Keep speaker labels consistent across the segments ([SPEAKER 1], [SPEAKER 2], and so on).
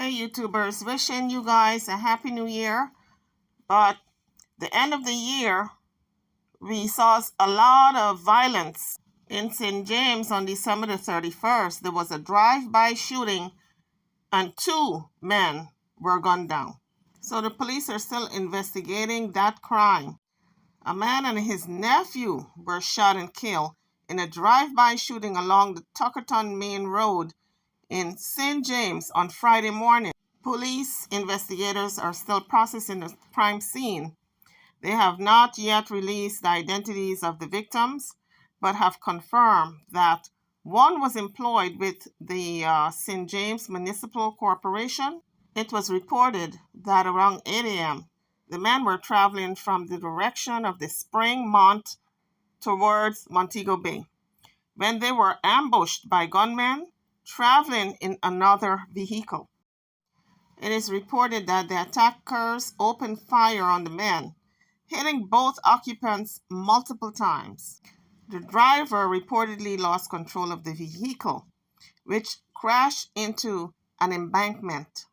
[SPEAKER 1] Hey YouTubers, wishing you guys a happy new year. But the end of the year, we saw a lot of violence in St. James on December the 31st. There was a drive-by shooting and 2 men were gunned down. So the police are still investigating that crime. A man and his nephew were shot and killed in a drive-by shooting along the Tuckerton Main Road in St. James on Friday morning. Police investigators are still processing the crime scene. They have not yet released the identities of the victims, but have confirmed that one was employed with the St. James Municipal Corporation. It was reported that around 8 a.m., the men were traveling from the direction of the Spring Mont towards Montego Bay when they were ambushed by gunmen traveling in another vehicle. It is reported that the attackers opened fire on the men, hitting both occupants multiple times. The driver reportedly lost control of the vehicle, which crashed into an embankment.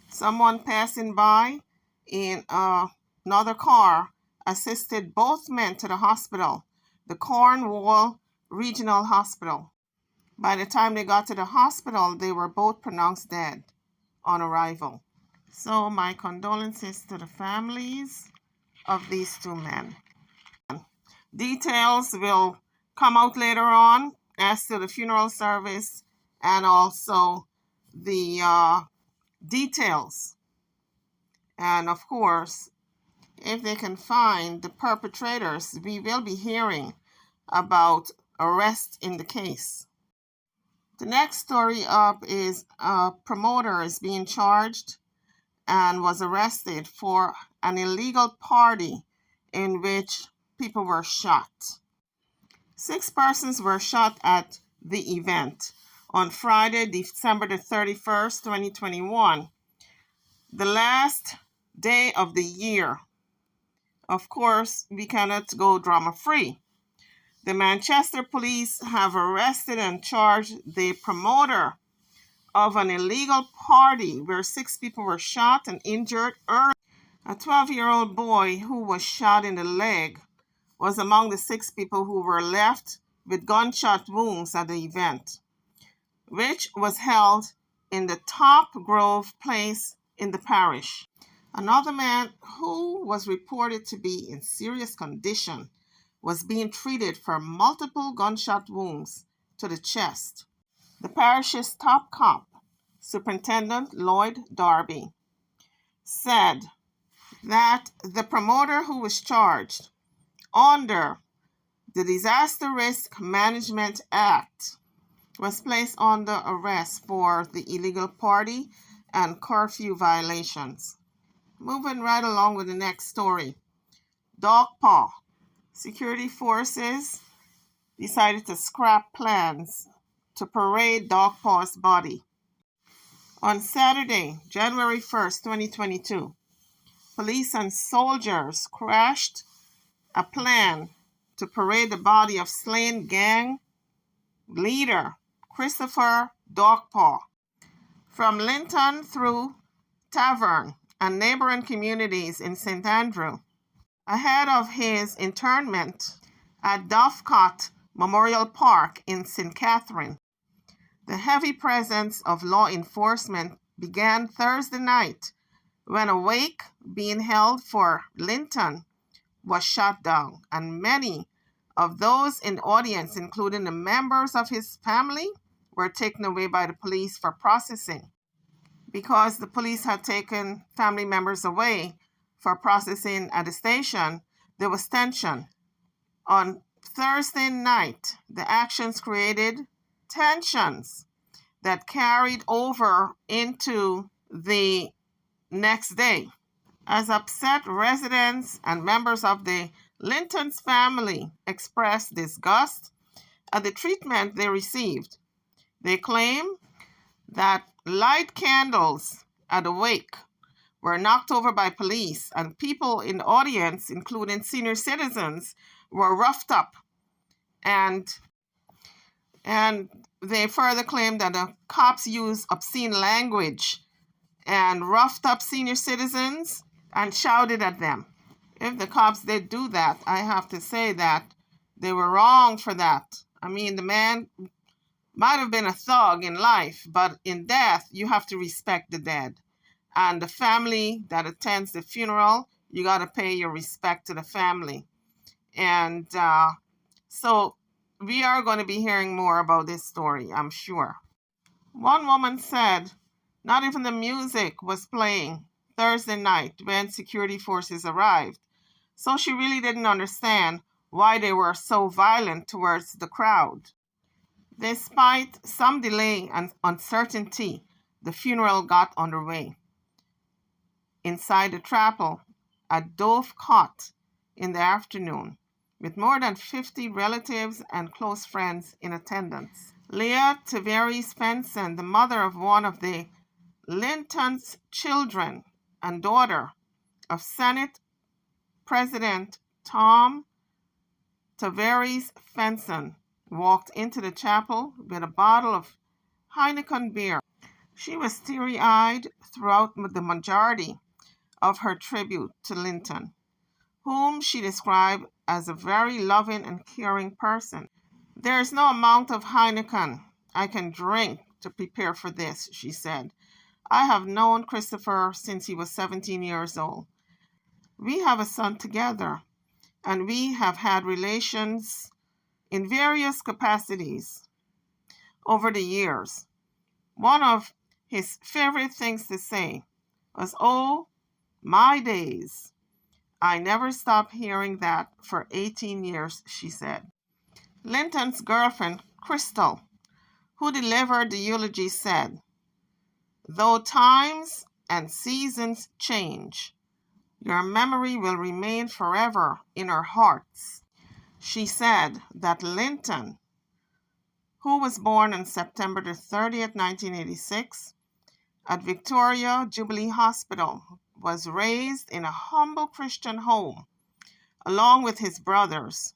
[SPEAKER 1] Someone passing by in another car assisted both men to the hospital, the Cornwall Regional Hospital. By the time they got to the hospital, they were both pronounced dead on arrival. So my condolences to the families of these 2 men. Details will come out later on as to the funeral service and also the details. And of course, if they can find the perpetrators, we will be hearing about arrest in the case. The next story up is a promoter is being charged and was arrested for an illegal party in which people were shot. 6 persons were shot at the event on Friday, December the 31st, 2021, the last day of the year. Of course, we cannot go drama-free. The Manchester police have arrested and charged the promoter of an illegal party where 6 people were shot and injured early. A 12-year-old boy who was shot in the leg was among the 6 people who were left with gunshot wounds at the event, which was held in the Top Grove place in the parish. Another man who was reported to be in serious condition was being treated for multiple gunshot wounds to the chest. The parish's top cop, Superintendent Lloyd Darby, said that the promoter who was charged under the Disaster Risk Management Act was placed under arrest for the illegal party and curfew violations. Moving right along with the next story. Dog paw. Security forces decided to scrap plans to parade Dog Paw's body. On Saturday, January 1st, 2022, police and soldiers crashed a plan to parade the body of slain gang leader Christopher Dogpaw from Linton through Tavern and neighboring communities in St. Andrew, ahead of his internment at Dovecot Memorial Park in St. Catherine. The heavy presence of law enforcement began Thursday night when a wake being held for Linton was shot down, and many of those in the audience, including the members of his family, were taken away by the police for processing. Because the police had taken family members away for processing at the station, there was tension. On Thursday night, the actions created tensions that carried over into the next day, as upset residents and members of the Linton's family expressed disgust at the treatment they received. They claim that light candles at the wake were knocked over by police, and people in the audience, including senior citizens, were roughed up. And they further claimed that the cops used obscene language and roughed up senior citizens and shouted at them. If the cops did do that, I have to say that they were wrong for that. I mean, the man might have been a thug in life, but in death, you have to respect the dead. And the family that attends the funeral, you got to pay your respect to the family. And so we are going to be hearing more about this story, I'm sure. One woman said not even the music was playing Thursday night when security forces arrived. So she really didn't understand why they were so violent towards the crowd. Despite some delay and uncertainty, the funeral got underway. Inside the chapel, a dove cot in the afternoon, with more than 50 relatives and close friends in attendance. Leah Tavares Fenson, the mother of one of the Linton's children and daughter of Senate President Tom Tavares Fenson, walked into the chapel with a bottle of Heineken beer. She was teary-eyed throughout the majority of her tribute to Linton, whom she described as a very loving and caring person. There is no amount of Heineken I can drink to prepare for this, she said. I have known Christopher since he was 17 years old. We have a son together, and we have had relations in various capacities over the years. One of his favorite things to say was, "Oh, my days." I never stopped hearing that for 18 years, she said. Linton's girlfriend, Crystal, who delivered the eulogy, said, "Though times and seasons change, your memory will remain forever in our hearts." She said that Linton, who was born on September the 30th, 1986, at Victoria Jubilee Hospital, was raised in a humble Christian home, along with his brothers.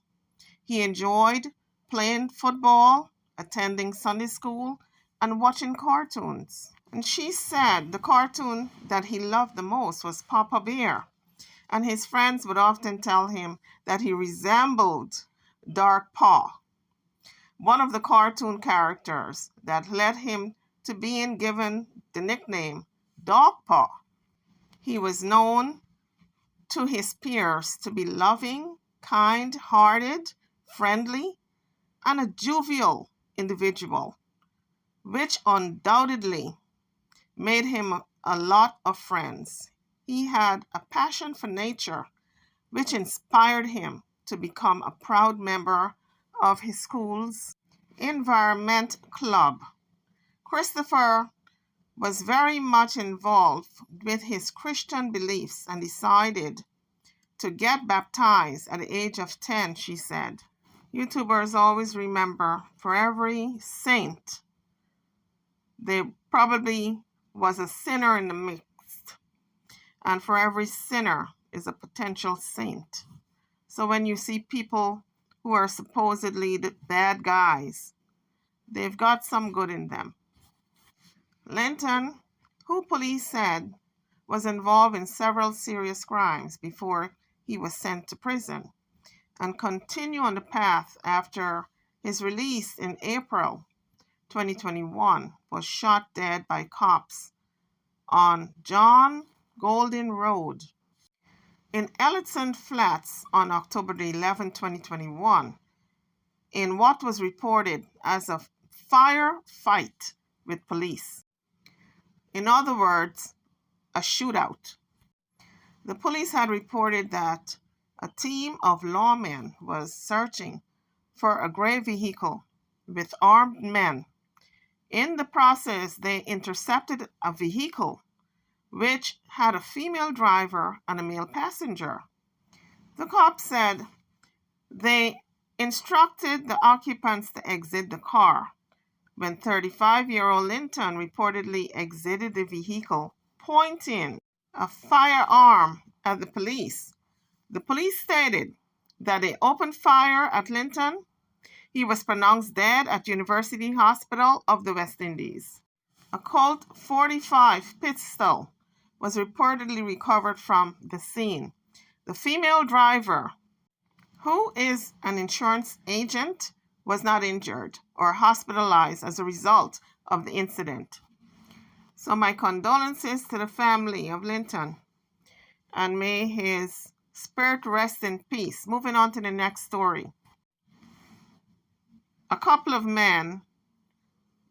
[SPEAKER 1] He enjoyed playing football, attending Sunday school, and watching cartoons. And she said the cartoon that he loved the most was Papa Bear, and his friends would often tell him that he resembled Dark Paw, one of the cartoon characters that led him to being given the nickname Dog Paw. He was known to his peers to be loving, kind-hearted, friendly, and a jovial individual, which undoubtedly made him a lot of friends. He had a passion for nature, which inspired him to become a proud member of his school's environment club. Christopher was very much involved with his Christian beliefs and decided to get baptized at the age of 10, she said. YouTubers always remember, for every saint, there probably was a sinner in the mix. And for every sinner is a potential saint. So when you see people who are supposedly the bad guys, they've got some good in them. Linton, who police said was involved in several serious crimes before he was sent to prison, and continued on the path after his release in April 2021, was shot dead by cops on John Golden Road in Ellison Flats on October 11, 2021, in what was reported as a firefight with police. In other words, a shootout. The police had reported that a team of lawmen was searching for a gray vehicle with armed men. In the process, they intercepted a vehicle which had a female driver and a male passenger. The cops said they instructed the occupants to exit the car when 35-year-old Linton reportedly exited the vehicle, pointing a firearm at the police. The police stated that they opened fire at Linton. He was pronounced dead at University Hospital of the West Indies. A Colt .45 pistol was reportedly recovered from the scene. The female driver, who is an insurance agent, was not injured or hospitalized as a result of the incident. So my condolences to the family of Linton, and may his spirit rest in peace. Moving on to the next story. A couple of men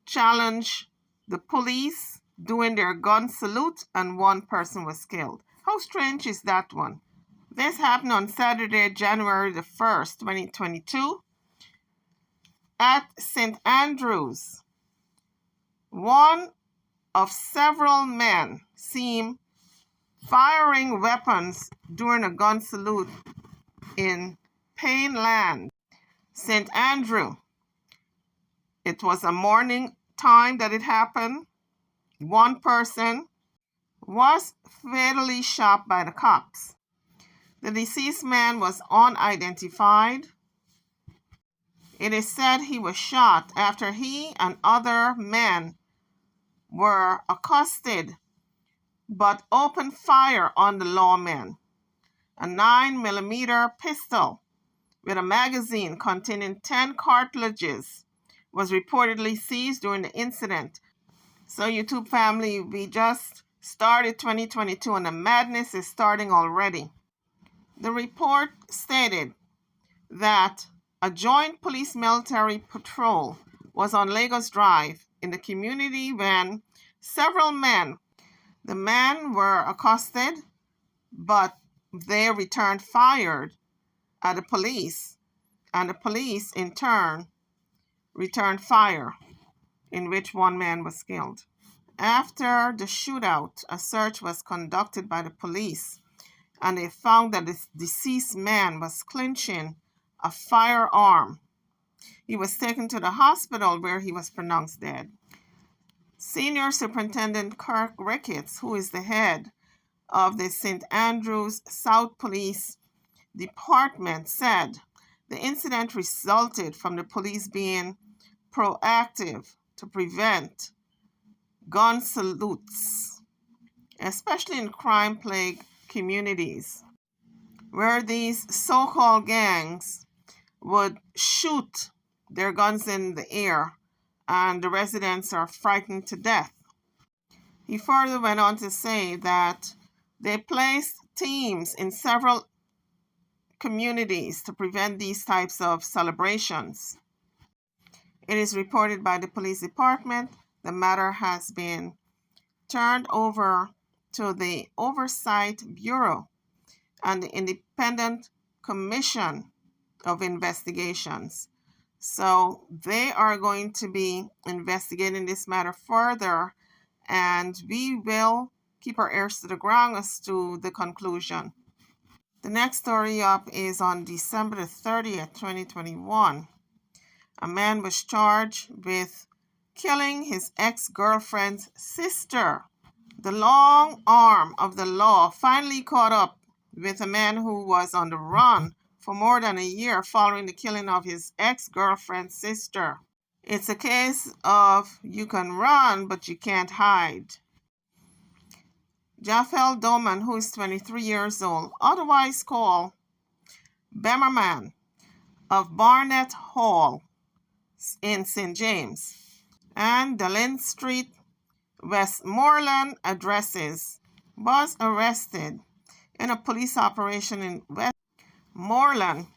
[SPEAKER 1] challenged the police doing their gun salute, and one person was killed. How strange is that one? This happened on Saturday, January the 1st, 2022, at St. Andrews. One of several men seen firing weapons during a gun salute in Payneland, St. Andrew. It was a morning time that it happened. One person was fatally shot by the cops. The deceased man was unidentified. It is said he was shot after he and other men were accosted but opened fire on the lawmen. A 9mm pistol with a magazine containing 10 cartridges was reportedly seized during the incident. So YouTube family, we just started 2022 and the madness is starting already. The report stated that a joint police-military patrol was on Lagos Drive in the community when several men, the men were accosted, but they returned fire at the police, and the police in turn returned fire, in which one man was killed. After the shootout, a search was conducted by the police, and they found that the deceased man was clinching a firearm. He was taken to the hospital where he was pronounced dead. Senior Superintendent Kirk Ricketts, who is the head of the St. Andrews South Police Department, said the incident resulted from the police being proactive to prevent gun salutes, especially in crime-plagued communities, where these so-called gangs would shoot their guns in the air and the residents are frightened to death. He further went on to say that they placed teams in several communities to prevent these types of celebrations. It is reported by the police department the matter has been turned over to the Oversight Bureau and the Independent Commission of Investigations. So they are going to be investigating this matter further, and we will keep our ears to the ground as to the conclusion. The next story up is on December the 30th, 2021. A man was charged with killing his ex-girlfriend's sister. The long arm of the law finally caught up with a man who was on the run for more than a year following the killing of his ex-girlfriend's sister. It's a case of you can run, but you can't hide. Japhel Doman, who is 23 years old, otherwise called Bemerman, of Barnett Hall in St. James, and Dallin Street, Westmoreland addresses, was arrested in a police operation in Westmoreland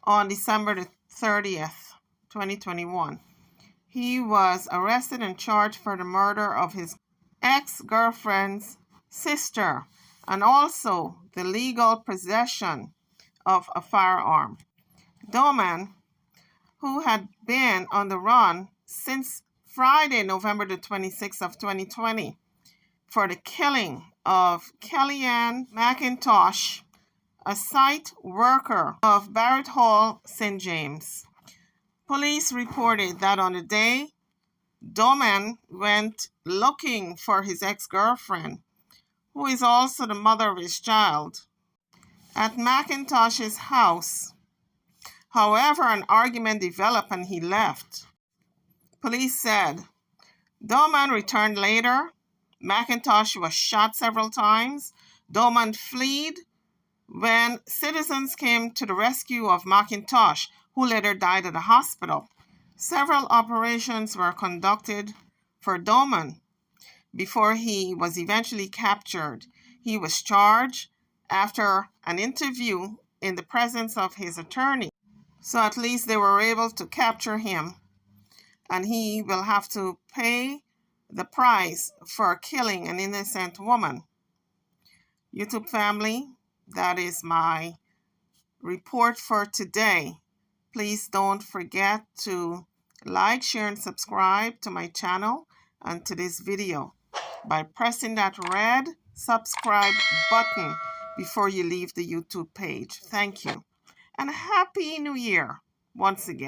[SPEAKER 1] on December the 30th, 2021. He was arrested and charged for the murder of his ex-girlfriend's sister and also the legal possession of a firearm. Doman, who had been on the run since Friday, November the 26th of 2020, for the killing of Kellyanne McIntosh, a site worker of Barrett Hall, St. James. Police reported that on the day Doman went looking for his ex-girlfriend, who is also the mother of his child, at McIntosh's house. However, an argument developed and he left. Police said Doman returned later. McIntosh was shot several times. Doman fled when citizens came to the rescue of McIntosh, who later died at a hospital. Several operations were conducted for Doman before he was eventually captured. He was charged after an interview in the presence of his attorney. So at least they were able to capture him, and he will have to pay the price for killing an innocent woman. YouTube family, that is my report for today. Please don't forget to like, share, and subscribe to my channel and to this video by pressing that red subscribe button before you leave the YouTube page. Thank you. And Happy New Year once again.